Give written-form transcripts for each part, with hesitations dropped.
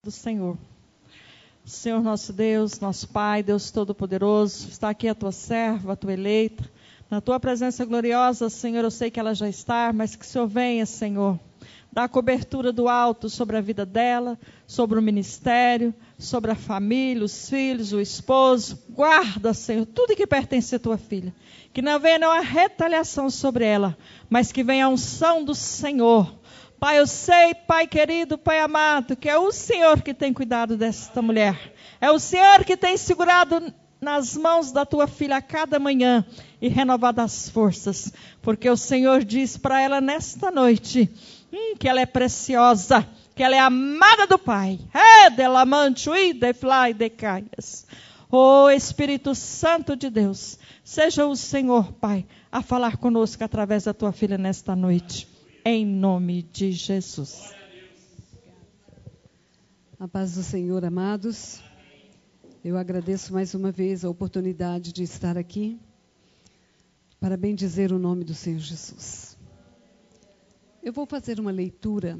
do Senhor. Senhor nosso Deus, nosso Pai, Deus Todo-Poderoso, está aqui a tua serva, a tua eleita, na tua presença gloriosa, Senhor, eu sei que ela já está, mas que o Senhor venha, Senhor, dar a cobertura do alto sobre a vida dela, sobre o ministério, sobre a família, os filhos, o esposo. Guarda, Senhor, tudo que pertence à tua filha. Que não venha nenhuma retaliação sobre ela, mas que venha a unção do Senhor. Pai, eu sei, Pai querido, Pai amado, que é o Senhor que tem cuidado desta mulher. É o Senhor que tem segurado nas mãos da tua filha a cada manhã e renovado as forças. Porque o Senhor diz para ela nesta noite que ela é preciosa, que ela é amada do Pai. Oh Espírito Santo de Deus, seja o Senhor, Pai, a falar conosco através da tua filha nesta noite. Em nome de Jesus. A paz do Senhor, amados. Eu agradeço mais uma vez a oportunidade de estar aqui para bendizer o nome do Senhor Jesus. Eu vou fazer uma leitura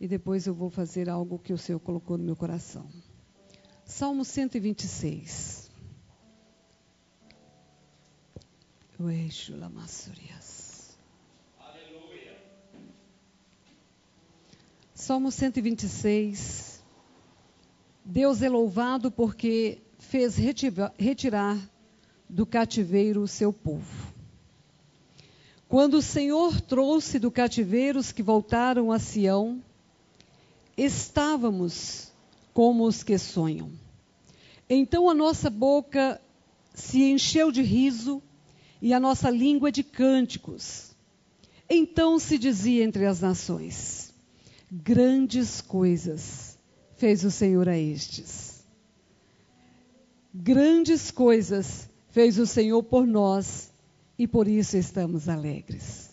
e depois eu vou fazer algo que o Senhor colocou no meu coração. Salmo 126. Salmo 126. Deus é louvado porque fez retirar do cativeiro o seu povo. Quando o Senhor trouxe do cativeiro os que voltaram a Sião, estávamos como os que sonham. Então a nossa boca se encheu de riso e a nossa língua de cânticos. Então se dizia entre as nações: grandes coisas fez o Senhor a estes. Grandes coisas fez o Senhor por nós e por isso estamos alegres.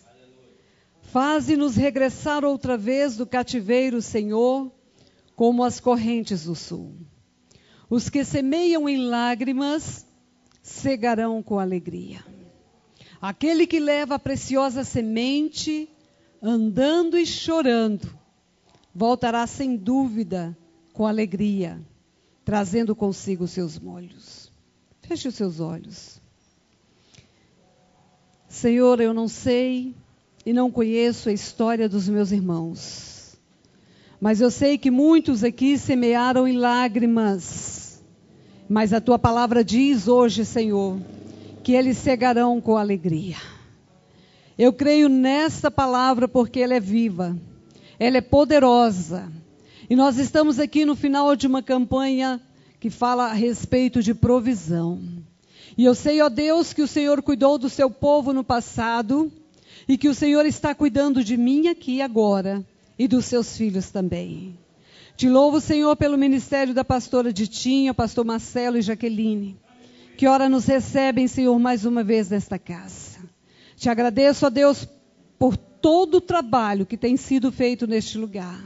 Faze-nos regressar outra vez do cativeiro, Senhor, como as correntes do sul. Os que semeiam em lágrimas cegarão com alegria. Aquele que leva a preciosa semente, andando e chorando, voltará sem dúvida com alegria, trazendo consigo os seus molhos. Feche os seus olhos. Senhor, eu não sei e não conheço a história dos meus irmãos, mas eu sei que muitos aqui semearam em lágrimas, mas a tua palavra diz hoje, Senhor, que eles cegarão com alegria. Eu creio nessa palavra porque ela é viva, ela é poderosa. E nós estamos aqui no final de uma campanha que fala a respeito de provisão. E eu sei, ó Deus, que o Senhor cuidou do seu povo no passado e que o Senhor está cuidando de mim aqui agora e dos seus filhos também. Te louvo, Senhor, pelo ministério da pastora Ditinha, pastor Marcelo e Jaqueline, que ora nos recebem, Senhor, mais uma vez nesta casa. Te agradeço, ó Deus, por todo o trabalho que tem sido feito neste lugar.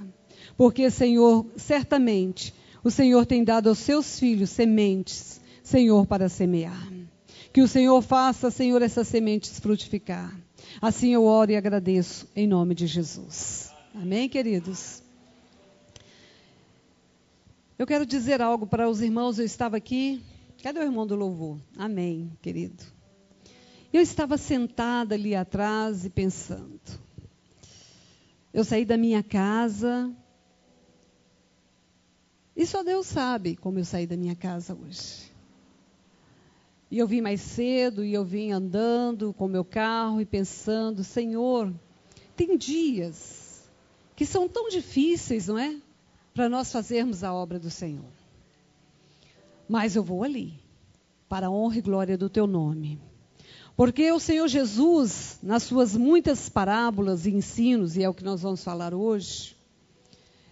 Porque, Senhor, certamente, o Senhor tem dado aos seus filhos sementes, Senhor, para semear. Que o Senhor faça, Senhor, essas sementes frutificar. Assim eu oro e agradeço, em nome de Jesus. Amém, queridos? Eu quero dizer algo para os irmãos. Eu estava aqui. Cadê o irmão do louvor? Amém, querido. Eu estava sentada ali atrás e pensando. Eu saí da minha casa. E só Deus sabe como eu saí da minha casa hoje. E eu vim mais cedo, e eu vim andando com o meu carro e pensando, Senhor, tem dias que são tão difíceis, não é? Para nós fazermos a obra do Senhor. Mas eu vou ali, para a honra e glória do teu nome. Porque o Senhor Jesus, nas suas muitas parábolas e ensinos, e é o que nós vamos falar hoje,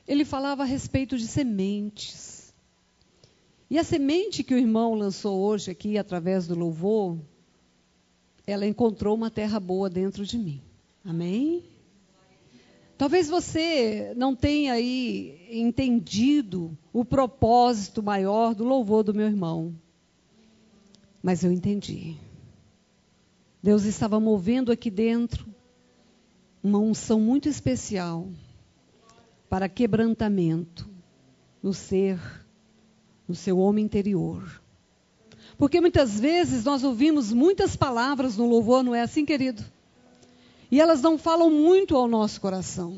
ele falava a respeito de sementes. E a semente que o irmão lançou hoje aqui, através do louvor, ela encontrou uma terra boa dentro de mim. Amém? Talvez você não tenha aí entendido o propósito maior do louvor do meu irmão. Mas eu entendi. Deus estava movendo aqui dentro uma unção muito especial para quebrantamento no ser, no seu homem interior. Porque muitas vezes nós ouvimos muitas palavras no louvor, não é assim, querido? E elas não falam muito ao nosso coração.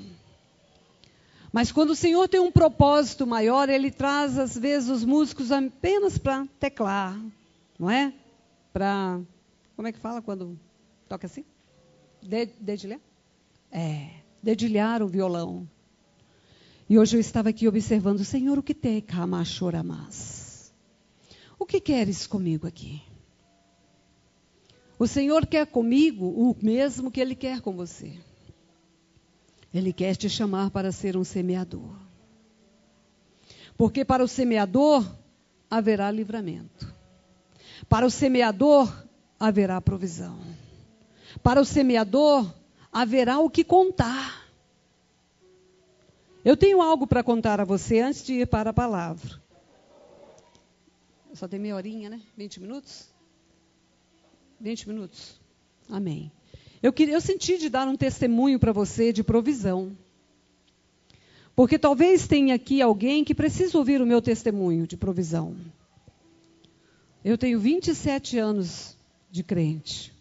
Mas quando o Senhor tem um propósito maior, Ele traz às vezes os músicos apenas para teclar, não é? Para, como é que fala quando toca assim? Dedilhar? Dedilhar o violão. E hoje eu estava aqui observando, Senhor, o que tem Kamachoramas? O que queres comigo aqui? O Senhor quer comigo o mesmo que Ele quer com você. Ele quer te chamar para ser um semeador. Porque para o semeador haverá livramento. Para o semeador haverá provisão. Para o semeador haverá o que contar. Eu tenho algo para contar a você antes de ir para a palavra. Só tem meia horinha, né? 20 minutos? 20 minutos. Amém. Eu senti de dar um testemunho para você de provisão. Porque talvez tenha aqui alguém que precisa ouvir o meu testemunho de provisão. Eu tenho 27 anos de crente.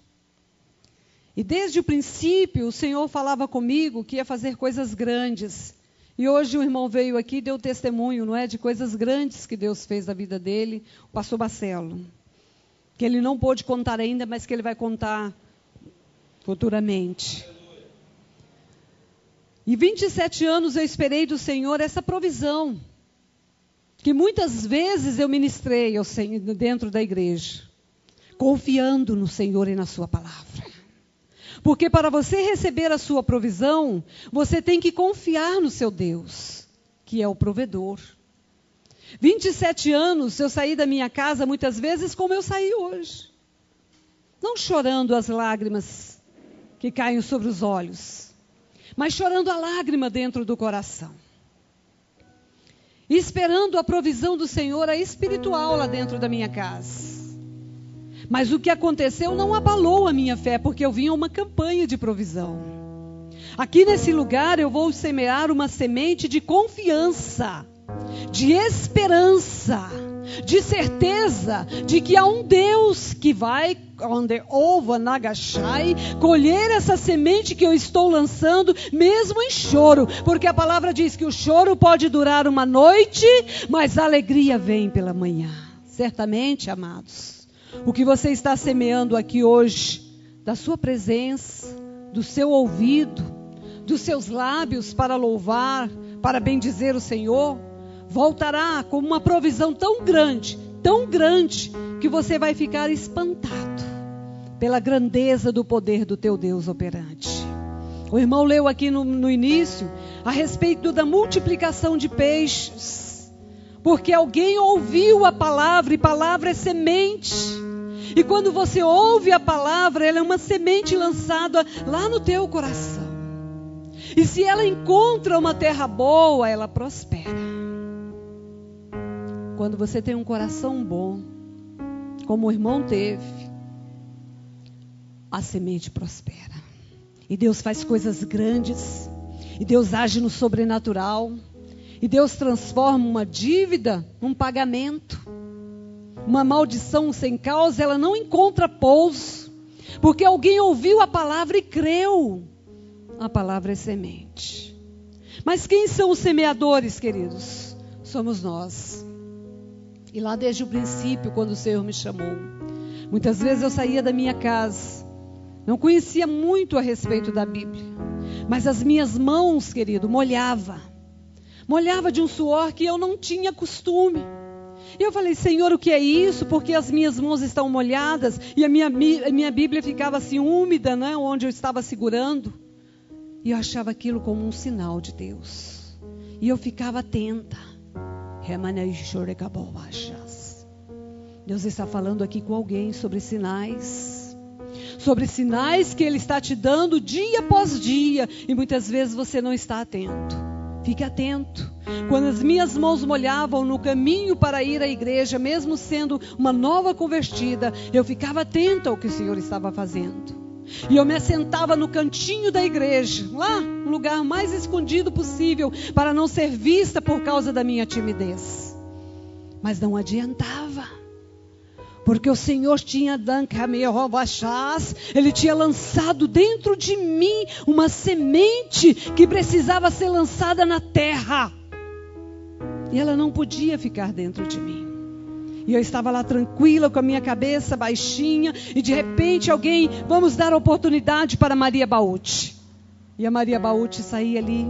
E desde o princípio o Senhor falava comigo que ia fazer coisas grandes. E hoje o irmão veio aqui e deu testemunho, não é? De coisas grandes que Deus fez na vida dele, o pastor Marcelo. Que ele não pôde contar ainda, mas que ele vai contar futuramente. E 27 anos eu esperei do Senhor essa provisão. Que muitas vezes eu ministrei ao Senhor dentro da igreja. Confiando no Senhor e na sua palavra. Porque para você receber a sua provisão, você tem que confiar no seu Deus, que é o provedor. 27 anos eu saí da minha casa muitas vezes como eu saí hoje. Não chorando as lágrimas que caem sobre os olhos, mas chorando a lágrima dentro do coração. E esperando a provisão do Senhor, a espiritual lá dentro da minha casa. Mas o que aconteceu não abalou a minha fé, porque eu vinha a uma campanha de provisão. Aqui nesse lugar eu vou semear uma semente de confiança, de esperança, de certeza de que há um Deus que vai, onde ova nagashai, colher essa semente que eu estou lançando, mesmo em choro, porque a palavra diz que o choro pode durar uma noite, mas a alegria vem pela manhã. Certamente, amados, o que você está semeando aqui hoje, da sua presença, do seu ouvido, dos seus lábios para louvar, para bendizer o Senhor, voltará como uma provisão tão grande, que você vai ficar espantado pela grandeza do poder do teu Deus operante. O irmão leu aqui no início a respeito da multiplicação de peixes, porque alguém ouviu a palavra, e palavra é semente. E quando você ouve a palavra, ela é uma semente lançada lá no teu coração. E se ela encontra uma terra boa, ela prospera. Quando você tem um coração bom, como o irmão teve, a semente prospera. E Deus faz coisas grandes. E Deus age no sobrenatural. E Deus transforma uma dívida num pagamento. Uma maldição sem causa, ela não encontra pouso. Porque alguém ouviu a palavra e creu. A palavra é semente. Mas quem são os semeadores, queridos? Somos nós. E lá desde o princípio, quando o Senhor me chamou, muitas vezes eu saía da minha casa, não conhecia muito a respeito da Bíblia, mas as minhas mãos, querido, molhava de um suor que eu não tinha costume. E eu falei, Senhor, o que é isso? Porque as minhas mãos estão molhadas e a minha Bíblia ficava assim úmida, né, onde eu estava segurando. E eu achava aquilo como um sinal de Deus. E eu ficava atenta. Deus está falando aqui com alguém sobre sinais. Sobre sinais que Ele está te dando dia após dia. E muitas vezes você não está atento. Fique atento. Quando as minhas mãos molhavam no caminho para ir à igreja, mesmo sendo uma nova convertida, eu ficava atenta ao que o Senhor estava fazendo. E eu me assentava no cantinho da igreja, lá, no lugar mais escondido possível, para não ser vista por causa da minha timidez. Mas não adiantava, porque o Senhor tinha Ele tinha lançado dentro de mim uma semente que precisava ser lançada na terra. E ela não podia ficar dentro de mim. E eu estava lá tranquila, com a minha cabeça baixinha, e de repente alguém, vamos dar oportunidade para Maria Baúti. E a Maria Baúti saía ali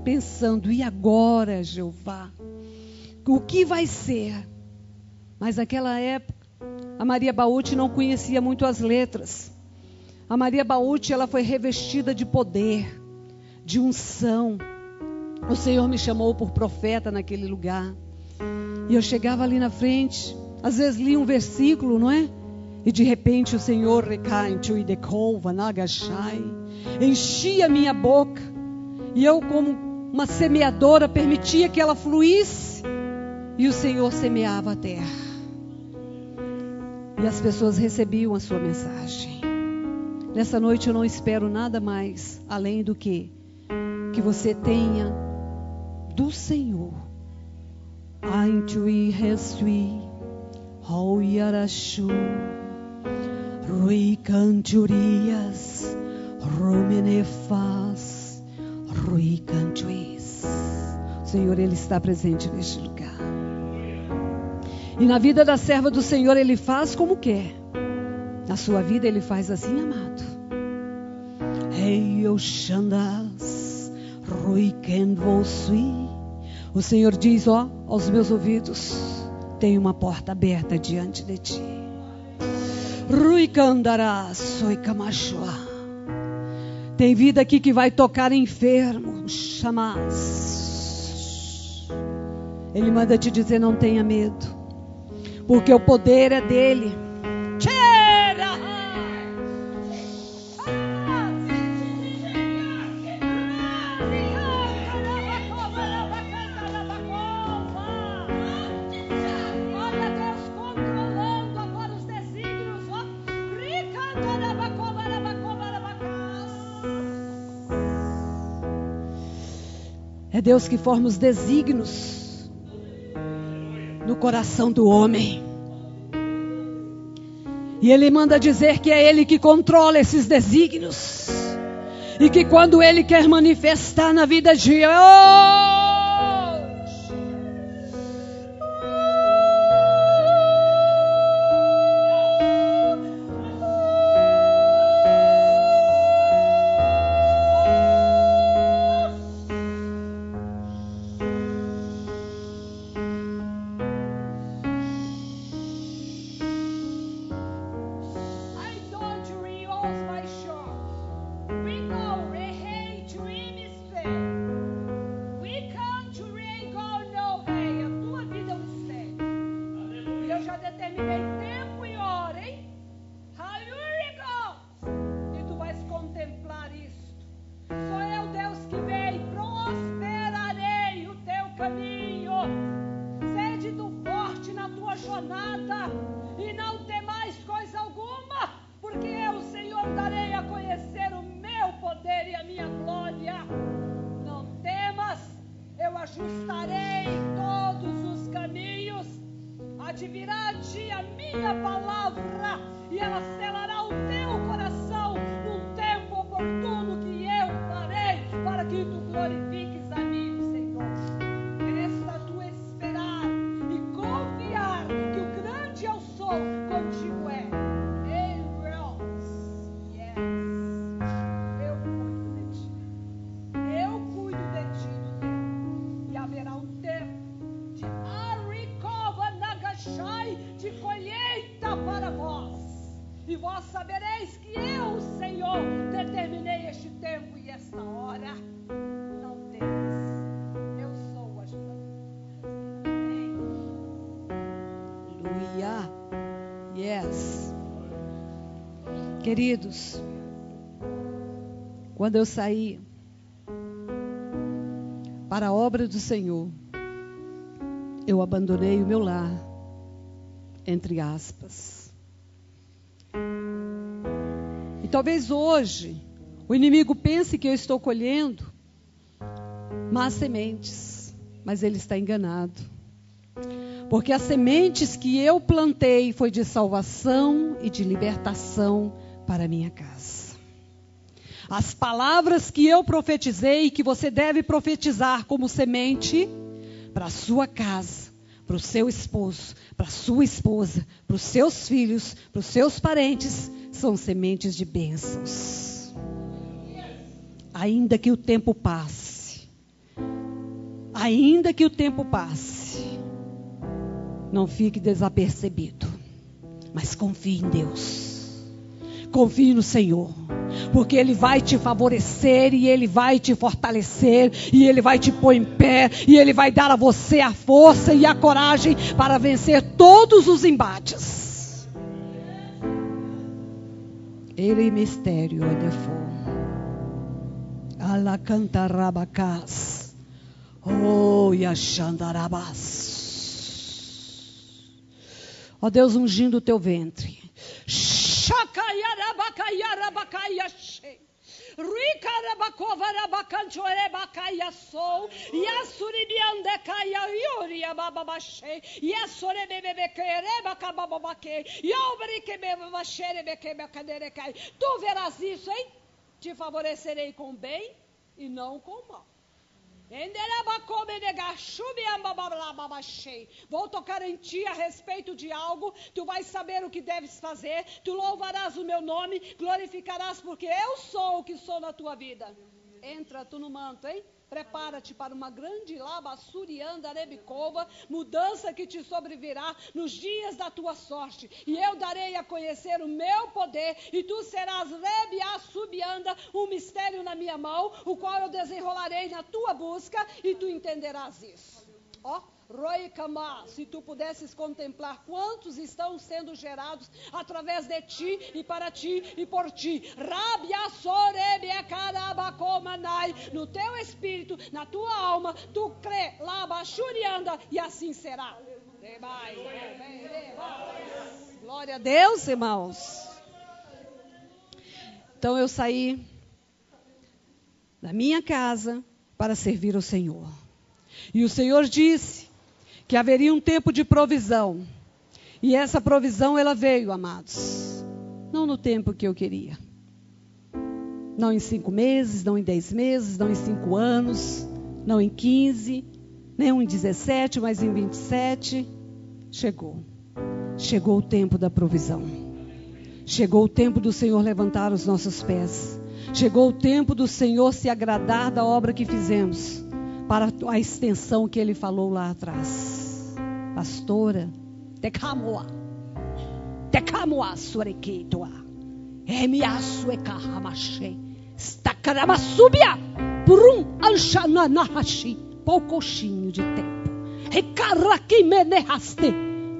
pensando, e agora, Jeová? O que vai ser? Mas naquela época, a Maria Baúti não conhecia muito as letras. A Maria Baúti, ela foi revestida de poder, de unção. O Senhor me chamou por profeta naquele lugar. E eu chegava ali na frente, às vezes lia um versículo, não é? E de repente o Senhor enchia minha boca. E eu, como uma semeadora, permitia que ela fluísse. E o Senhor semeava a terra. E as pessoas recebiam a sua mensagem. Nessa noite eu não espero nada mais, além do que você tenha do Senhor. Aintui resui, hoiarashu, rui canturias, rumenefas, rui cantuis. O Senhor, Ele está presente neste lugar. E na vida da serva do Senhor, Ele faz como quer. Na sua vida, Ele faz assim, amado. Ei, Oxandas, rui kenvosui. O Senhor diz, ó, aos meus ouvidos, tem uma porta aberta diante de ti. Ruicandará, soi camachua. Tem vida aqui que vai tocar enfermo, chamás. Ele manda te dizer, não tenha medo, porque o poder é dele. É Deus que forma os desígnios no coração do homem. E Ele manda dizer que é Ele que controla esses desígnios. E que quando Ele quer manifestar na vida de ajustarei todos os caminhos. Advirá a ti a minha palavra e ela selará o teu coração num tempo oportuno que eu farei para que tu glorifiques a mim, Senhor. Resta tu esperar e confiar que o grande eu sou contigo é. De colheita para vós, e vós sabereis que eu, Senhor, determinei este tempo e esta hora. Não temas, eu sou o ajudador. Amém. Aleluia. Yes. Queridos, quando eu saí para a obra do Senhor, eu abandonei o meu lar, entre aspas. E talvez hoje o inimigo pense que eu estou colhendo más sementes, mas ele está enganado. Porque as sementes que eu plantei foi de salvação e de libertação para a minha casa. As palavras que eu profetizei, que você deve profetizar como semente para a sua casa, para o seu esposo, para a sua esposa, para os seus filhos, para os seus parentes, são sementes de bênçãos. Ainda que o tempo passe, ainda que o tempo passe, não fique desapercebido, mas confie em Deus, confie no Senhor, porque Ele vai te favorecer, e Ele vai te fortalecer, e Ele vai te pôr em pé, e Ele vai dar a você a força e a coragem para vencer todos os embates. Ele mistério é defo. Ala cantarabacas. Oh, yashandarabas. Ó Deus, ungindo o teu ventre. Shakayarabakayarabakayashe. Rikarabakova-rabakanchorebakayasou. Yasuribiandekayayoriabababashe. Yasorebebebekerebakabababake. Yaobrikebebabaxerebekebecaderecai. Tu verás isso, hein? Te favorecerei com bem e não com mal. Vou tocar em ti a respeito de algo. Tu vais saber o que deves fazer. Tu louvarás o meu nome, glorificarás, porque eu sou o que sou na tua vida. Entra tu no manto, hein? Prepara-te para uma grande labassurianda rebicova, mudança que te sobrevirá nos dias da tua sorte. E eu darei a conhecer o meu poder, e tu serás rebiassubianda, um mistério na minha mão, o qual eu desenrolarei na tua busca, e tu entenderás isso. Ó, Roikama, se tu pudesses contemplar quantos estão sendo gerados através de ti e para ti e por ti. No teu espírito, na tua alma, tu crê, labachurianda, e assim será. Glória a Deus, irmãos. Então eu saí da minha casa para servir ao Senhor. E o Senhor disse que haveria um tempo de provisão. E essa provisão, ela veio, amados. Não no tempo que eu queria. Não em 5 meses, não em 10 meses, não em 5 anos, não em 15, nem em 17, mas em 27. Chegou. Chegou o tempo da provisão. Chegou o tempo do Senhor levantar os nossos pés. Chegou o tempo do Senhor se agradar da obra que fizemos, para a extensão que Ele falou lá atrás. Pastora, Tekamoa surequetoa, emiasuecahamashe, stacaramasubia, purum anshananahashi, poucochinho de tempo. Recaraquimenehaste.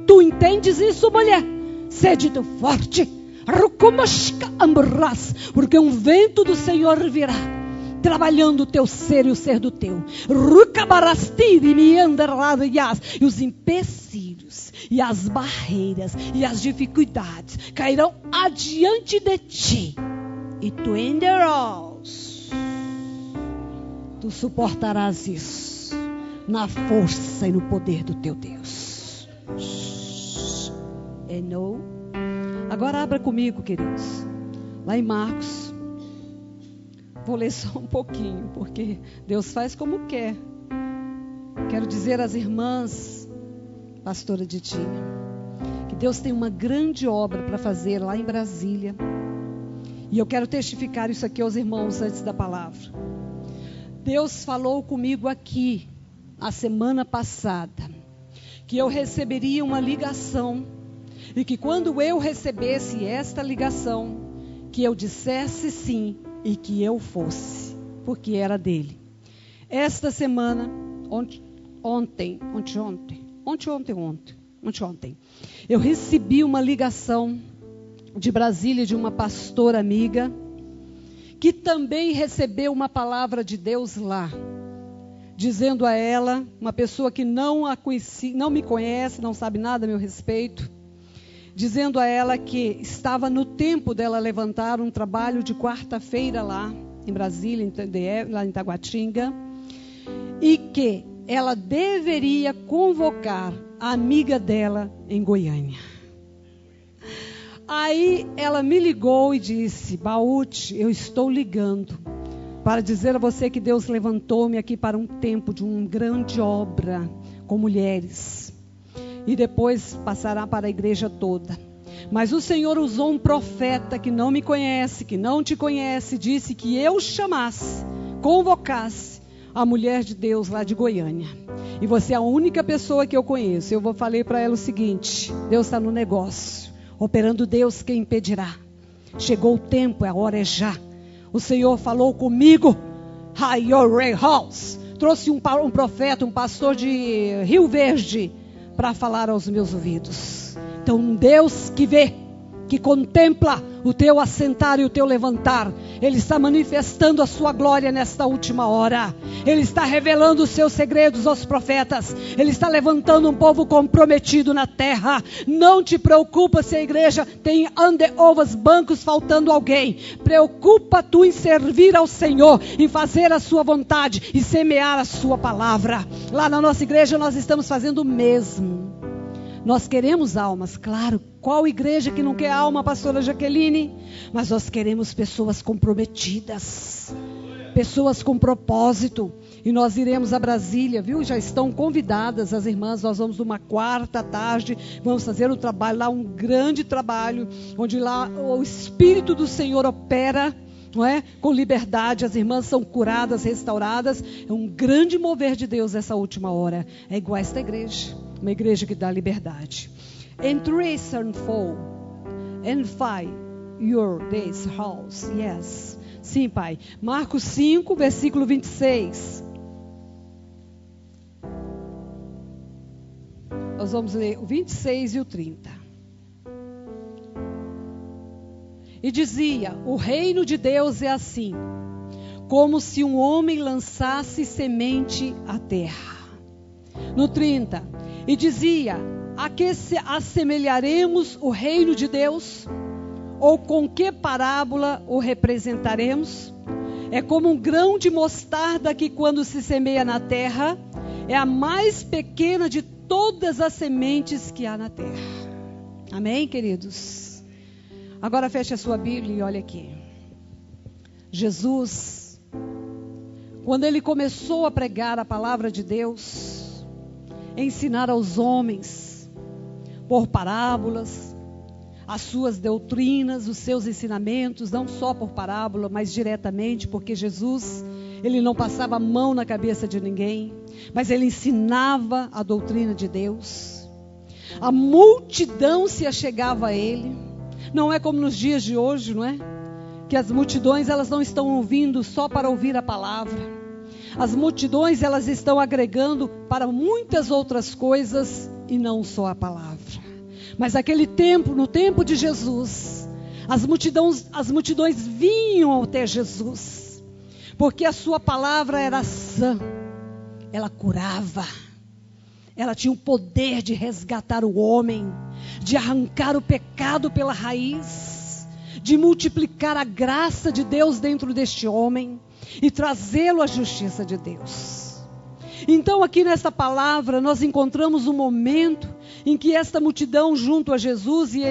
Tu entendes isso, mulher? Sede tu forte, rukumashka ambras, porque um vento do Senhor virá, trabalhando o teu ser e o ser do teu. E os empecilhos, e as barreiras, e as dificuldades cairão adiante de ti. E tu enderás. Tu suportarás isso na força e no poder do teu Deus. Agora abra comigo, queridos, lá em Marcos. Vou ler só um pouquinho, porque Deus faz como quer. Quero dizer às irmãs, pastora Ditinha, que Deus tem uma grande obra para fazer lá em Brasília. E eu quero testificar isso aqui aos irmãos antes da palavra. Deus falou comigo aqui, a semana passada, que eu receberia uma ligação. E que quando eu recebesse esta ligação, que eu dissesse sim, e que eu fosse, porque era dele. Esta semana, ontem, eu recebi uma ligação de Brasília, de uma pastora amiga, que também recebeu uma palavra de Deus lá, dizendo a ela, uma pessoa que não a conheci, não me conhece, não sabe nada a meu respeito, dizendo a ela que estava no tempo dela levantar um trabalho de quarta-feira lá em Brasília, lá em Taguatinga, e que ela deveria convocar a amiga dela em Goiânia. Aí ela me ligou e disse: Baúti, eu estou ligando para dizer a você que Deus levantou-me aqui para um tempo de uma grande obra com mulheres. E depois passará para a igreja toda. Mas o Senhor usou um profeta que não me conhece, que não te conhece, disse que eu chamasse, convocasse a mulher de Deus lá de Goiânia. E você é a única pessoa que eu conheço. Eu falei para ela o seguinte: Deus está no negócio, operando Deus, quem impedirá? Chegou o tempo, a hora é já. O Senhor falou comigo. Trouxe um profeta, um pastor de Rio Verde, para falar aos meus ouvidos. Então, um Deus que vê, que contempla o teu assentar e o teu levantar, Ele está manifestando a sua glória nesta última hora. Ele está revelando os seus segredos aos profetas. Ele está levantando um povo comprometido na terra. Não te preocupa se a igreja tem ovos bancos faltando alguém. Preocupa tu em servir ao Senhor, em fazer a sua vontade e semear a sua palavra. Lá na nossa igreja nós estamos fazendo o mesmo. Nós queremos almas, claro. Qual igreja que não quer alma, pastora Jaqueline? Mas nós queremos pessoas comprometidas, pessoas com propósito. E nós iremos a Brasília, viu? Já estão convidadas as irmãs. Nós vamos numa quarta tarde, vamos fazer um trabalho lá, um grande trabalho, onde lá o Espírito do Senhor opera, não é? Com liberdade, as irmãs são curadas, restauradas. É um grande mover de Deus essa última hora. É igual a esta igreja, uma igreja que dá liberdade. And 3 and 4 and 5 your days house. Yes. Sim, Pai. Marcos 5, versículo 26. Nós vamos ler o 26 e o 30. E dizia: o reino de Deus é assim, como se um homem lançasse semente à terra. No 30, e dizia: a que assemelharemos o reino de Deus? Ou com que parábola o representaremos? É como um grão de mostarda que, quando se semeia na terra, é a mais pequena de todas as sementes que há na terra. Amém, queridos? Agora feche a sua Bíblia e olha aqui. Jesus, quando ele começou a pregar a palavra de Deus, ensinar aos homens por parábolas, as suas doutrinas, os seus ensinamentos, não só por parábola, mas diretamente, porque Jesus, ele não passava a mão na cabeça de ninguém, mas ele ensinava a doutrina de Deus. A multidão se achegava a ele. Não é como nos dias de hoje, não é? Que as multidões, elas não estão ouvindo só para ouvir a palavra. As multidões, elas estão agregando para muitas outras coisas e não só a palavra. Mas naquele tempo, no tempo de Jesus, as multidões vinham até Jesus, porque a sua palavra era sã, ela curava, ela tinha o poder de resgatar o homem, de arrancar o pecado pela raiz, de multiplicar a graça de Deus dentro deste homem e trazê-lo à justiça de Deus. Então aqui nesta palavra nós encontramos um momento em que esta multidão junto a Jesus, e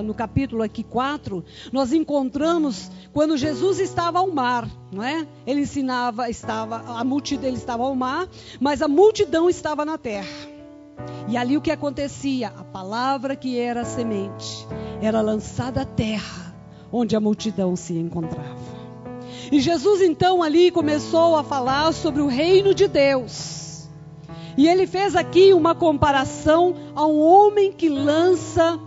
no capítulo aqui 4, nós encontramos quando Jesus estava ao mar, não é? Ele ensinava, ele estava ao mar, mas a multidão estava na terra. E ali o que acontecia? A palavra que era a semente era lançada à terra, onde a multidão se encontrava. E Jesus então ali começou a falar sobre o reino de Deus. E ele fez aqui uma comparação a um homem que lança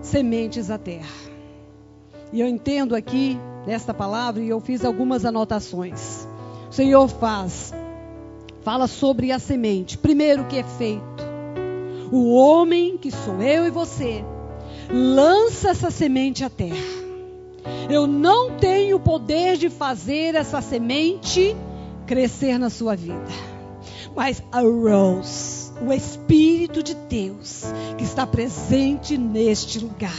sementes à terra. E eu entendo aqui desta palavra, e eu fiz algumas anotações. O Senhor fala sobre a semente. Primeiro, o que é feito? O homem, que sou eu e você, lança essa semente à terra. Eu não tenho o poder de fazer essa semente crescer na sua vida. Mas a rose, o Espírito de Deus que está presente neste lugar.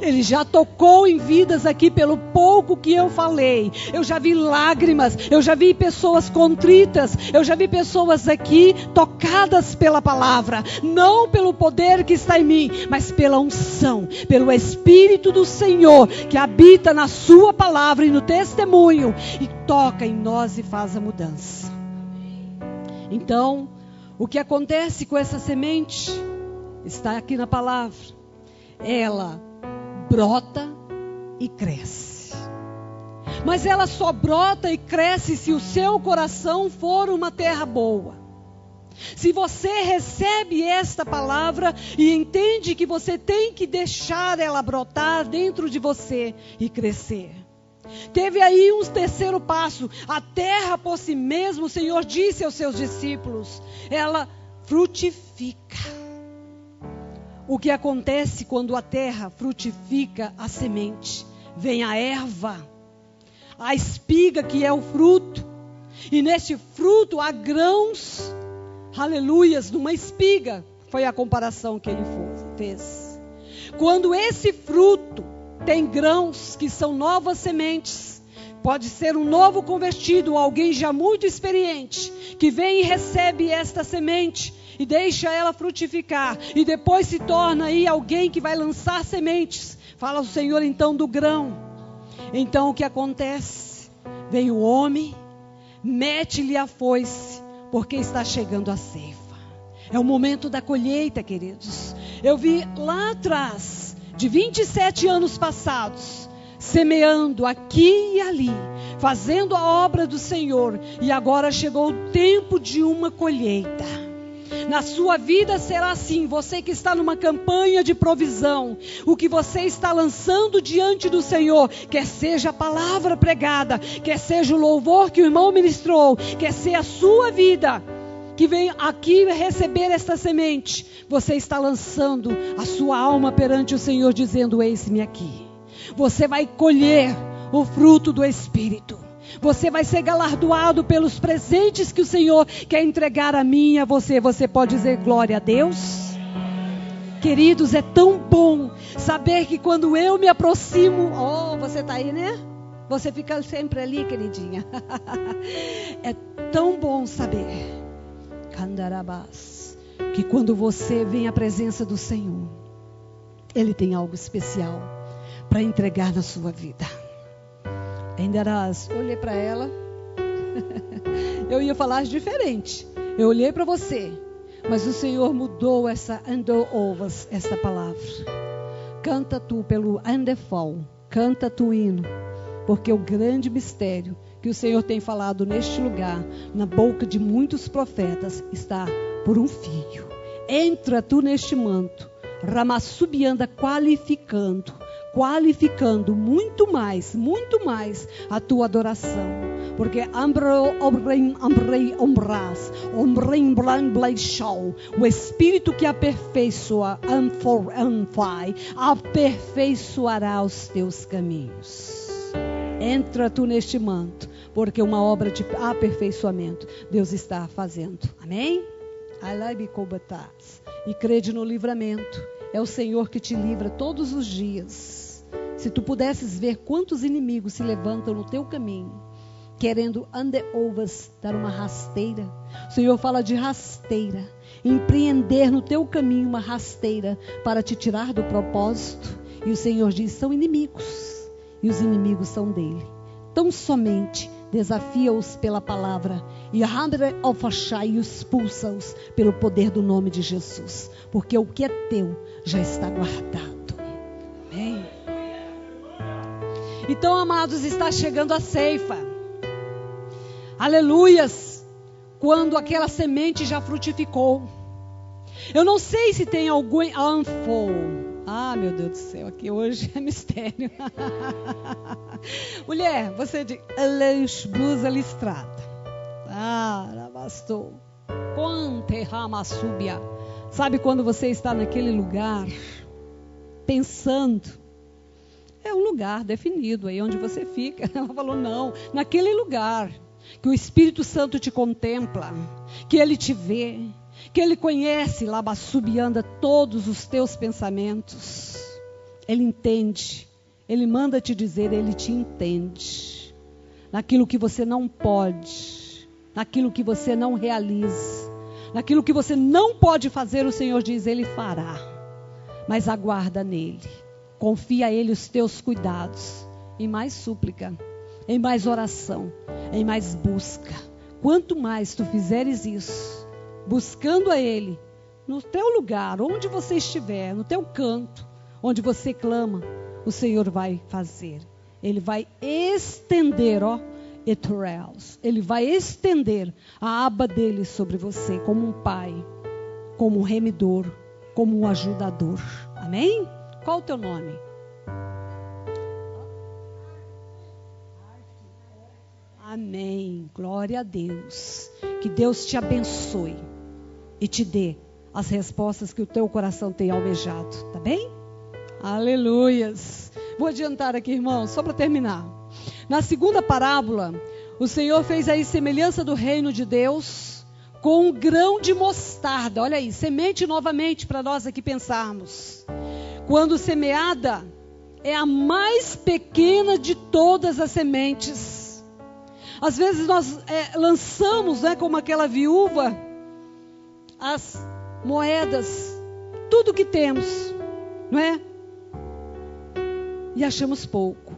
Ele já tocou em vidas aqui pelo pouco que eu falei. Eu já vi lágrimas, eu já vi pessoas contritas, eu já vi pessoas aqui tocadas pela palavra. Não pelo poder que está em mim, mas pela unção, pelo Espírito do Senhor que habita na sua palavra e no testemunho e toca em nós e faz a mudança. Então, o que acontece com essa semente está aqui na palavra. Ela brota e cresce. Mas ela só brota e cresce se o seu coração for uma terra boa. Se você recebe esta palavra e entende que você tem que deixar ela brotar dentro de você e crescer. Teve aí um terceiro passo. A terra por si mesma, o Senhor disse aos seus discípulos, ela frutifica. O que acontece quando a terra frutifica a semente? Vem a erva, a espiga que é o fruto. E neste fruto há grãos, aleluias, numa espiga. Foi a comparação que ele fez. Quando esse fruto tem grãos que são novas sementes, pode ser um novo convertido, alguém já muito experiente, que vem e recebe esta semente e deixa ela frutificar, e depois se torna aí alguém que vai lançar sementes. Fala o Senhor então do grão. Então o que acontece? Vem o homem, mete-lhe a foice, porque está chegando a ceifa. É o momento da colheita, queridos. Eu vi lá atrás, de 27 anos passados, semeando aqui e ali, fazendo a obra do Senhor, e agora chegou o tempo de uma colheita. Na sua vida será assim, você que está numa campanha de provisão, o que você está lançando diante do Senhor, quer seja a palavra pregada, quer seja o louvor que o irmão ministrou, quer seja a sua vida, que vem aqui receber esta semente, você está lançando a sua alma perante o Senhor, dizendo, eis-me aqui. Você vai colher o fruto do Espírito. Você vai ser galardoado pelos presentes que o Senhor quer entregar a mim e a você. Você pode dizer glória a Deus? Queridos, é tão bom saber que quando eu me aproximo... Oh, você está aí, né? Você fica sempre ali, queridinha. É tão bom saber, Candarabás, que quando você vem à presença do Senhor, Ele tem algo especial para entregar na sua vida. Eu olhei para ela, eu ia falar diferente, eu olhei para você, mas o Senhor mudou essa palavra. Canta tu pelo andefol, canta tu hino, porque o grande mistério que o Senhor tem falado neste lugar, na boca de muitos profetas, está por um fio. Entra tu neste manto, Ramassubianda, qualificando muito mais a tua adoração, porque o Espírito que aperfeiçoa, aperfeiçoará os teus caminhos. Entra tu neste manto, porque uma obra de aperfeiçoamento Deus está fazendo. Amém? E crede no livramento. É o Senhor que te livra todos os dias. Se tu pudesses ver quantos inimigos se levantam no teu caminho, querendo dar uma rasteira. O Senhor fala de rasteira, empreender no teu caminho uma rasteira para te tirar do propósito. E o Senhor diz, são inimigos, e os inimigos são dele. Tão somente desafia-os pela palavra e expulsa-os pelo poder do nome de Jesus, porque o que é teu já está guardado. Amém? Então, amados, está chegando a ceifa. Aleluias! Quando aquela semente já frutificou. Eu não sei se tem algum Ah, meu Deus do céu, aqui hoje é mistério. Mulher, você de blusa listrada. Ah, bastou. Sabe quando você está naquele lugar, pensando, é um lugar definido, aí onde você fica. Ela falou, não, naquele lugar, que o Espírito Santo te contempla, que Ele te vê, que Ele conhece, labassubianda, todos os teus pensamentos. Ele entende, Ele manda te dizer, Ele te entende. Naquilo que você não pode, naquilo que você não realiza, naquilo que você não pode fazer, o Senhor diz, Ele fará. Mas aguarda nele, confia a Ele os teus cuidados, em mais súplica, em mais oração, em mais busca. Quanto mais tu fizeres isso, buscando a Ele, no teu lugar, onde você estiver, no teu canto, onde você clama, o Senhor vai fazer. Ele vai estender, Ele vai estender a aba dele sobre você, como um pai, como um remidor, como um ajudador. Amém? Qual o teu nome? Amém. Glória a Deus. Que Deus te abençoe e te dê as respostas que o teu coração tem almejado. Tá bem? Aleluias. Vou adiantar aqui, irmãos, só para terminar. Na segunda parábola, o Senhor fez aí semelhança do reino de Deus com um grão de mostarda. Olha aí, semente novamente para nós aqui pensarmos. Quando semeada, é a mais pequena de todas as sementes. Às vezes nós lançamos, como aquela viúva, as moedas, tudo que temos, não é? E achamos pouco.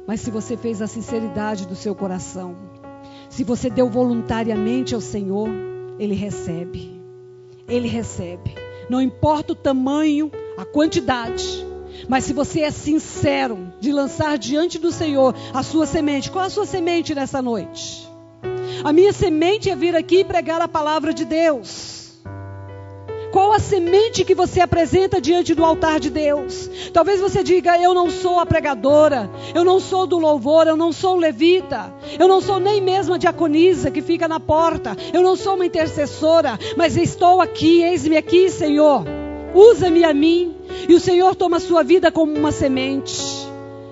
Mas se você fez a sinceridade do seu coração, se você deu voluntariamente ao Senhor, Ele recebe. Ele recebe. Não importa o tamanho, a quantidade, mas se você é sincero de lançar diante do Senhor a sua semente. Qual a sua semente nessa noite? A minha semente é vir aqui e pregar a palavra de Deus. Qual a semente que você apresenta diante do altar de Deus? Talvez você diga, eu não sou a pregadora, eu não sou do louvor, eu não sou levita, eu não sou nem mesmo a diaconisa que fica na porta, eu não sou uma intercessora, mas estou aqui, eis-me aqui, Senhor, usa-me a mim. E o Senhor toma a sua vida como uma semente,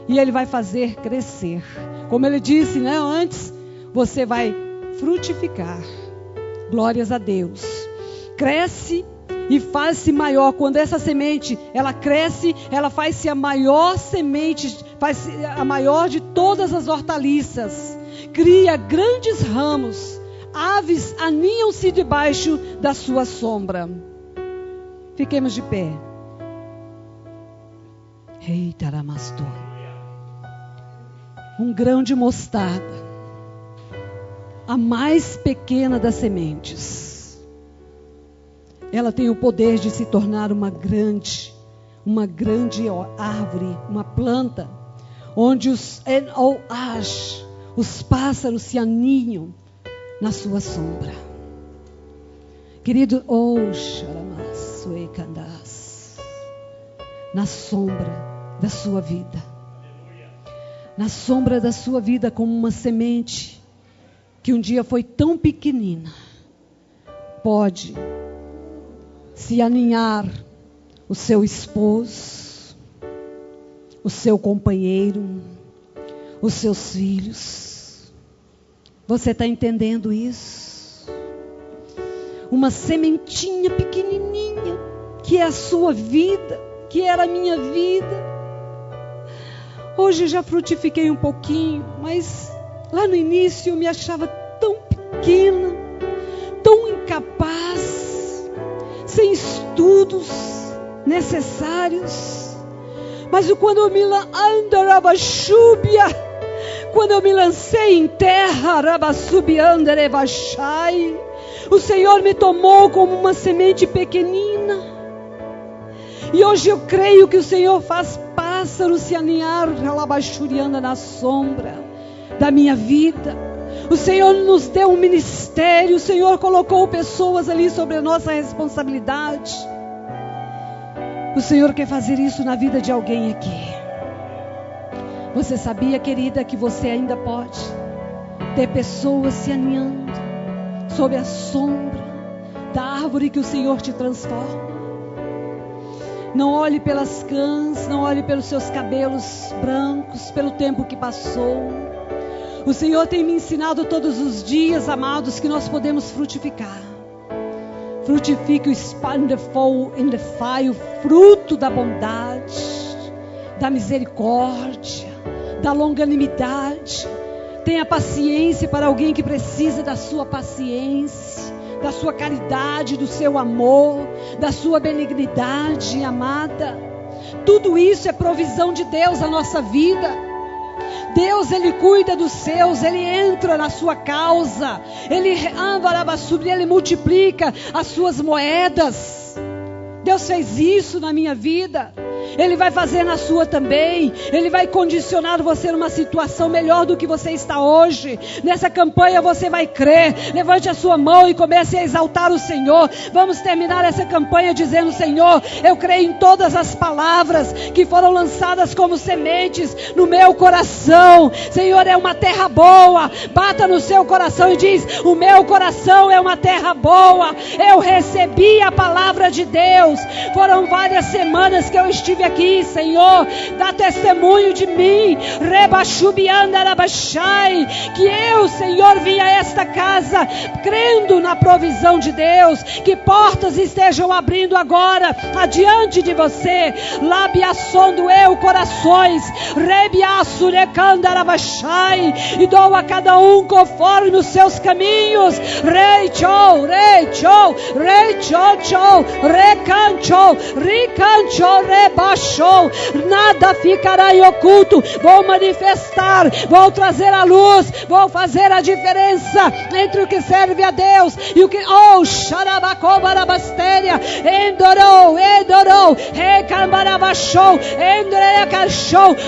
e Ele vai fazer crescer. Como Ele disse, antes, você vai frutificar. Glórias a Deus. Cresce e faz-se maior. Quando essa semente, ela cresce, ela faz-se a maior semente, faz-se a maior de todas as hortaliças. Cria grandes ramos. Aves aninham-se debaixo da sua sombra. Fiquemos de pé. Eita, Ramastor. Um grão de mostarda, a mais pequena das sementes, ela tem o poder de se tornar uma grande árvore, uma planta, onde os pássaros se aninham na sua sombra. Querido, na sombra da sua vida, na sombra da sua vida, como uma semente que um dia foi tão pequenina, pode se aninhar o seu esposo, o seu companheiro, os seus filhos. Você está entendendo isso? Uma sementinha pequenininha, que é a sua vida, que era a minha vida. Hoje já frutifiquei um pouquinho, mas lá no início eu me achava tão pequena, tão incapaz, sem estudos necessários. Mas quando eu me lancei em terra, o Senhor me tomou como uma semente pequenina. E hoje eu creio que o Senhor faz pássaros se aninhar na sombra da minha vida. O Senhor nos deu um ministério, o Senhor colocou pessoas ali sobre a nossa responsabilidade. O Senhor quer fazer isso na vida de alguém aqui. Você sabia, querida, que você ainda pode ter pessoas se aninhando sob a sombra da árvore que o Senhor te transforma? Não olhe pelas cãs, não olhe pelos seus cabelos brancos, pelo tempo que passou. O Senhor tem me ensinado todos os dias, amados, que nós podemos frutificar. frutifique o fire, o fruto da bondade, da misericórdia, da longanimidade. Tenha paciência para alguém que precisa da sua paciência, da sua caridade, do seu amor, da sua benignidade, amada. Tudo isso é provisão de Deus na nossa vida. Deus, Ele cuida dos seus, Ele entra na sua causa, Ele multiplica as suas moedas. Deus fez isso na minha vida, Ele vai fazer na sua também. Ele vai condicionar você numa situação melhor do que você está hoje. Nessa campanha você vai crer. Levante a sua mão e comece a exaltar o Senhor. Vamos terminar essa campanha dizendo: Senhor, eu creio em todas as palavras que foram lançadas como sementes no meu coração. Senhor, é uma terra boa. Bata no seu coração e diz: o meu coração é uma terra boa. Eu recebi a palavra de Deus. Foram várias semanas que eu estive aqui, Senhor, dá testemunho de mim, que eu, Senhor, vim a esta casa crendo na provisão de Deus, que portas estejam abrindo agora adiante de você, labiaçondo eu corações, e dou a cada um conforme os seus caminhos, nada ficará em oculto. Vou manifestar, vou trazer a luz, vou fazer a diferença entre o que serve a Deus e o que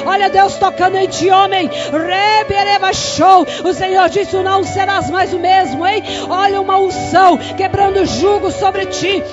olha Deus tocando em ti, homem. O Senhor disse: não serás mais o mesmo, hein? Olha uma unção quebrando jugo sobre ti.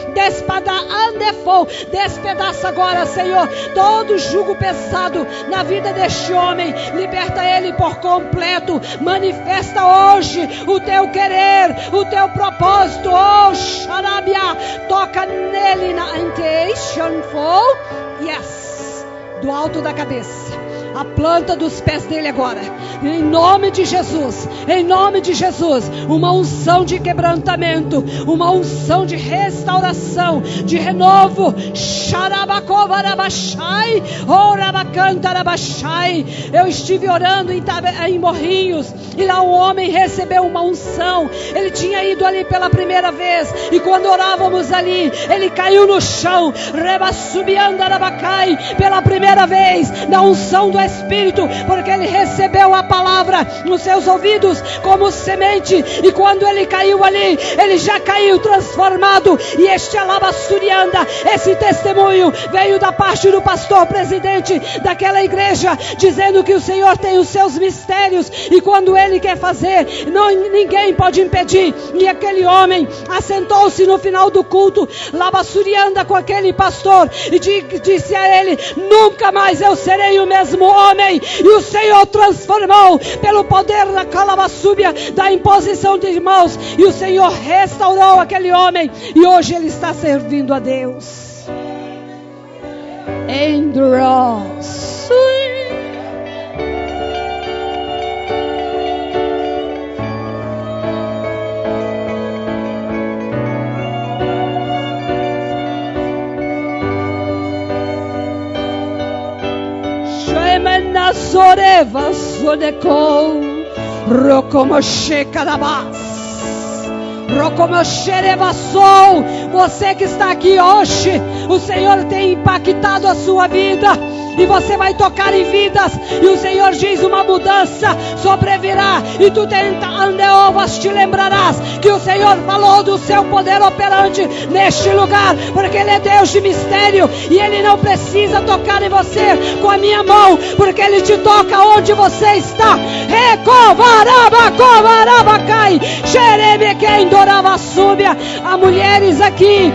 Despedaça agora, Senhor, todo jugo pesado na vida deste homem. Liberta ele por completo. Manifesta hoje o teu querer, o teu propósito. Oh, Xarabia, toca nele na intention fall. Yes, do alto da cabeça, a planta dos pés dele agora, em nome de Jesus, em nome de Jesus, uma unção de quebrantamento, uma unção de restauração, de renovo. Eu estive orando em Morrinhos, e lá um homem recebeu uma unção. Ele tinha ido ali pela primeira vez, e quando orávamos ali, ele caiu no chão, pela primeira vez, na unção do Espírito, porque ele recebeu a palavra nos seus ouvidos como semente, e quando ele caiu ali, ele já caiu transformado. E este alabaçurianda, esse testemunho veio da parte do pastor presidente daquela igreja, dizendo que o Senhor tem os seus mistérios, e quando ele quer fazer, ninguém pode impedir. E aquele homem assentou-se no final do culto, labaçurianda, com aquele pastor, e disse a ele: nunca mais eu serei o mesmo homem. E o Senhor transformou pelo poder da calabaçúbia, da imposição de mãos, e o Senhor restaurou aquele homem, e hoje ele está servindo a Deus. Endurance. Soreva Sodeco Rocomoshe Carabas Rocomoshe Revassou. Você que está aqui hoje, o Senhor tem impactado a sua vida, e você vai tocar em vidas, e o Senhor diz: uma mudança sobrevirá, e tu te lembrarás que o Senhor falou do seu poder operante neste lugar, porque Ele é Deus de mistério, e Ele não precisa tocar em você com a minha mão, porque Ele te toca onde você está. Há mulheres aqui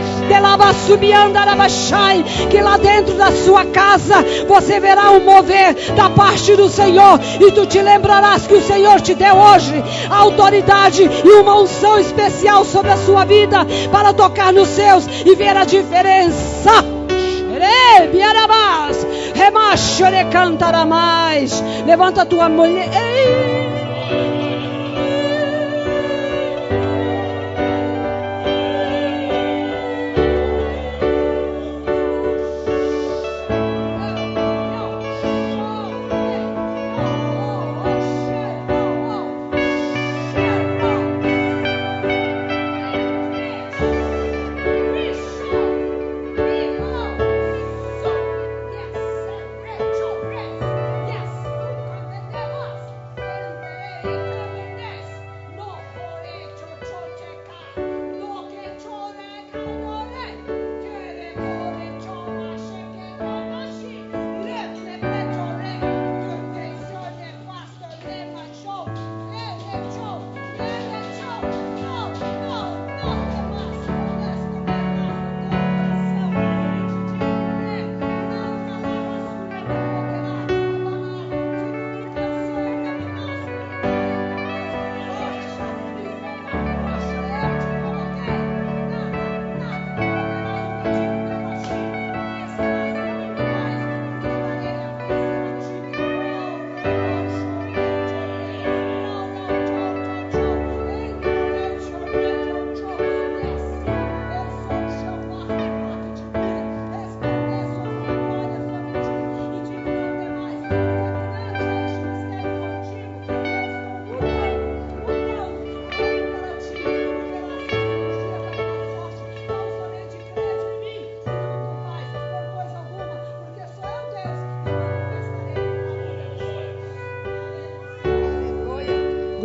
que lá dentro da sua casa você verá um mover da parte do Senhor, e tu te lembrarás que o Senhor te deu hoje a autoridade e uma unção especial sobre a sua vida, para tocar nos seus e ver a diferença. Levanta a tua mulher.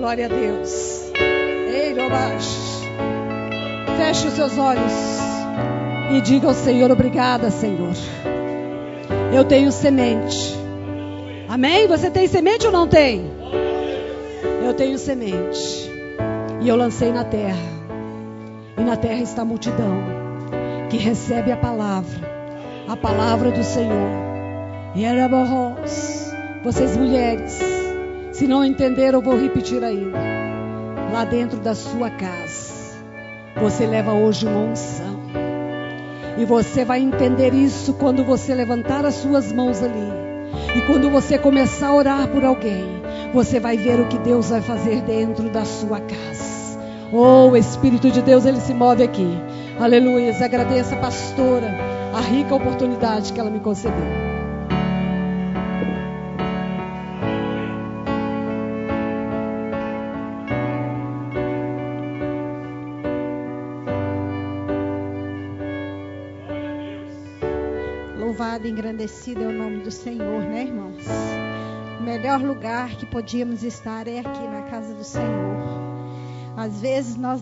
glória a Deus. Ei, Robash. Feche os seus olhos e diga ao Senhor: obrigada, Senhor. Eu tenho semente. Amém? Você tem semente ou não tem? Eu tenho semente. E eu lancei na terra. E na terra está a multidão que recebe a palavra do Senhor. E era borros. Vocês mulheres, se não entenderam, eu vou repetir ainda. Lá dentro da sua casa, você leva hoje uma unção. E você vai entender isso quando você levantar as suas mãos ali. E quando você começar a orar por alguém, você vai ver o que Deus vai fazer dentro da sua casa. Oh, o Espírito de Deus, Ele se move aqui. Aleluia. Agradeço a pastora a rica oportunidade que ela me concedeu. Louvado e engrandecido é o nome do Senhor, né, irmãos? O melhor lugar que podíamos estar é aqui na casa do Senhor. Às vezes nós